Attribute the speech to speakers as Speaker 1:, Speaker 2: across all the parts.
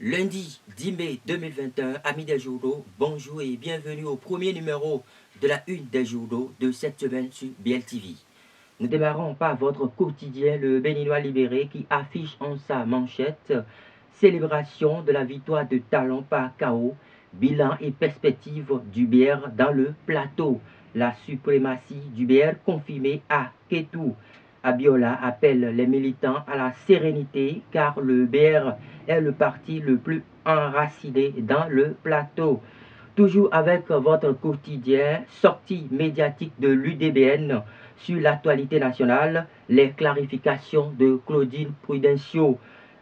Speaker 1: Lundi 10 mai 2021, amis des journaux, bonjour et bienvenue au premier numéro de la une des journaux de cette semaine sur BLTV. Nous démarrons par votre quotidien, le Béninois libéré, qui affiche en sa manchette célébration de la victoire de Talon par KO, bilan et perspective du BR dans le plateau. La suprématie du BR confirmée à Kétou. Abiola appelle les militants à la sérénité car le BR est le parti le plus enraciné dans le plateau. Toujours avec votre quotidien, sortie médiatique de l'UDBN sur l'actualité nationale, les clarifications de Claudine Prudencio.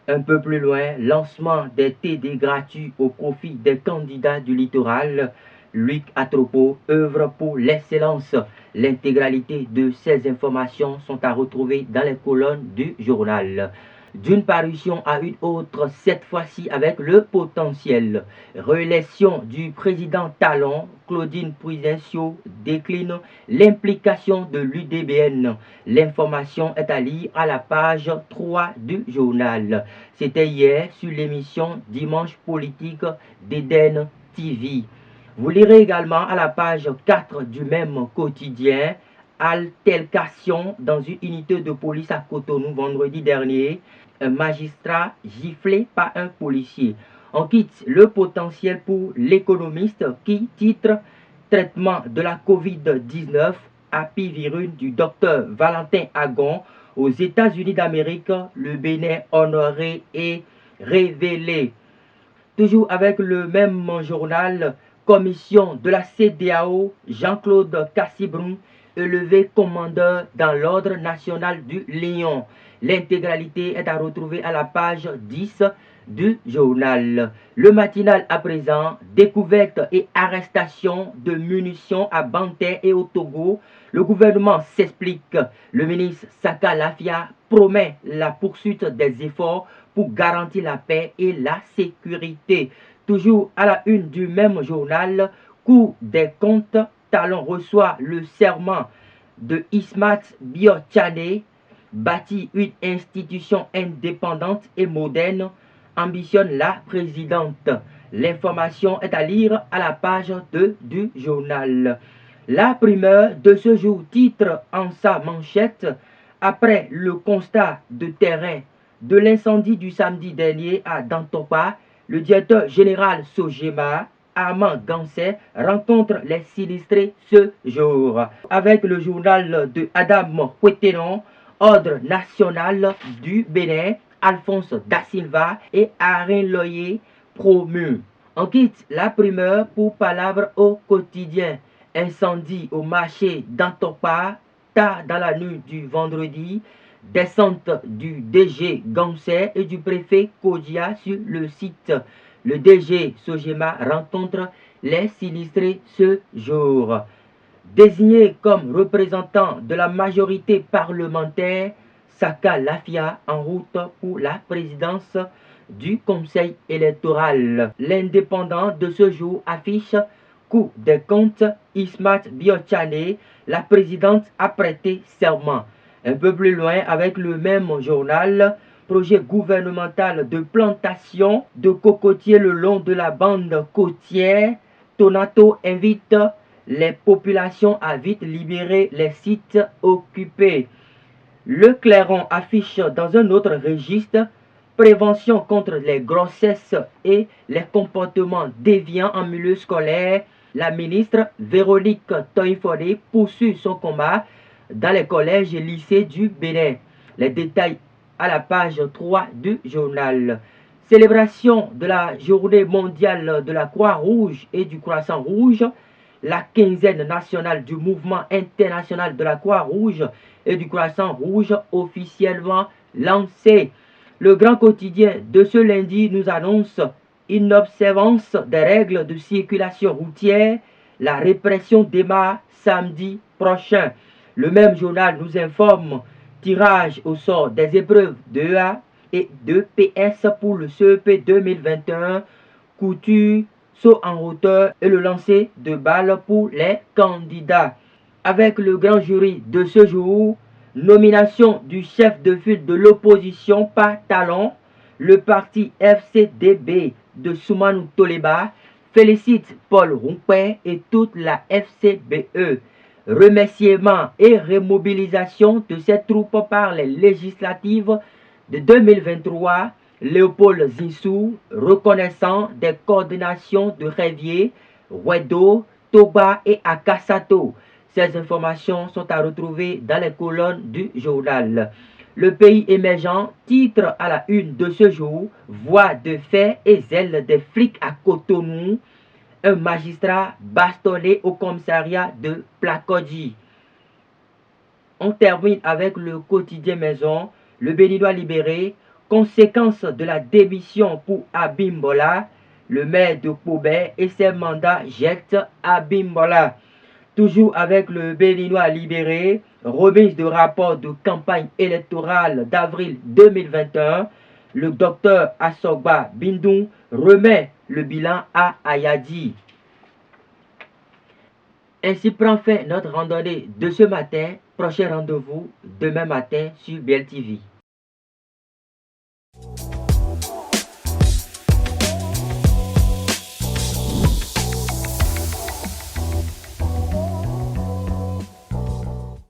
Speaker 1: Un peu plus loin, lancement des TD gratuits au profit des candidats du littoral. Luc Atropo œuvre pour l'excellence. L'intégralité de ces informations sont à retrouver dans les colonnes du journal. D'une parution à une autre, cette fois-ci avec le potentiel. Réélection du président Talon, Claudine Prudencio décline l'implication de l'UDBN. L'information est à lire à la page 3 du journal. C'était hier sur l'émission Dimanche politique d'Eden TV. Vous lirez également à la page 4 du même quotidien altercation dans une unité de police à Cotonou vendredi dernier. Un magistrat giflé par un policier. On quitte le potentiel pour l'économiste qui titre traitement de la COVID-19 Apivirine du docteur Valentin Agon aux États-Unis d'Amérique. Le Bénin honoré et révélé. Toujours avec le même journal, commission de la CEDEAO, Jean-Claude Cassibrun, élevé commandeur dans l'ordre national du Lion. L'intégralité est à retrouver à la page 10 du journal. Le matinal à présent, découverte et arrestation de munitions à Banté et au Togo. Le gouvernement s'explique. Le ministre Saka Lafia promet la poursuite des efforts pour garantir la paix et la sécurité. Toujours à la une du même journal, Cour des comptes, Talon reçoit le serment de Ismat Biotchane, bâtit une institution indépendante et moderne, ambitionne la présidente. L'information est à lire à la page 2 du journal. La primeur de ce jour titre en sa manchette après le constat de terrain de l'incendie du samedi dernier à Dantopa, le directeur général Sogema, Armand Gansé, rencontre les sinistrés ce jour. Avec le journal de Adam Huetenon, Ordre national du Bénin, Alphonse Da Silva et Arin Loyer promus. On quitte la primeur pour Palabre au quotidien. Incendie au marché d'Antopa, tard dans la nuit du vendredi. Descente du DG Gansé et du préfet Kodia sur le site. Le DG Sogema rencontre les sinistrés ce jour. Désigné comme représentant de la majorité parlementaire, Saka Lafia en route pour la présidence du Conseil électoral. L'indépendant de ce jour affiche Cour des comptes Ismat Biotchane, la présidente a prêté serment. Un peu plus loin, avec le même journal, projet gouvernemental de plantation de cocotiers le long de la bande côtière. Tonato invite les populations à vite libérer les sites occupés. Le Clairon affiche dans un autre registre prévention contre les grossesses et les comportements déviants en milieu scolaire. La ministre Véronique Toifode poursuit son combat dans les collèges et lycées du Bénin. Les détails à la page 3 du journal. Célébration de la journée mondiale de la Croix-Rouge et du Croissant-Rouge. La quinzaine nationale du mouvement international de la Croix-Rouge et du Croissant-Rouge officiellement lancée. Le grand quotidien de ce lundi nous annonce une observance des règles de circulation routière. La répression démarre samedi prochain. Le même journal nous informe tirage au sort des épreuves d'EA et de PS pour le CEP 2021, couture, saut en hauteur et le lancer de balles pour les candidats. Avec le grand jury de ce jour, nomination du chef de file de l'opposition par Talon, Le parti FCDB de Soumanou Toleba félicite Paul Rompé et toute la FCBE. Remerciements et remobilisation de ces troupes par les législatives de 2023. Léopold Zinsou, reconnaissant des coordinations de Révier, Wedo, Toba et Akasato. Ces informations sont à retrouver dans les colonnes du journal. Le pays émergent, titre à la une de ce jour, voix de fer et zèle des flics à Cotonou. Un magistrat bastonné au commissariat de Plakodji. On termine avec le quotidien maison, le Béninois libéré, conséquence de la démission pour Abimbola, le maire de Koubé et ses mandats jettent Abimbola. Toujours avec le Béninois libéré, remise de rapport de campagne électorale d'avril 2021, le docteur Assogba Bindou remet le bilan à Ayadi. Ainsi prend fin notre randonnée de ce matin. Prochain rendez-vous demain matin sur BLTV.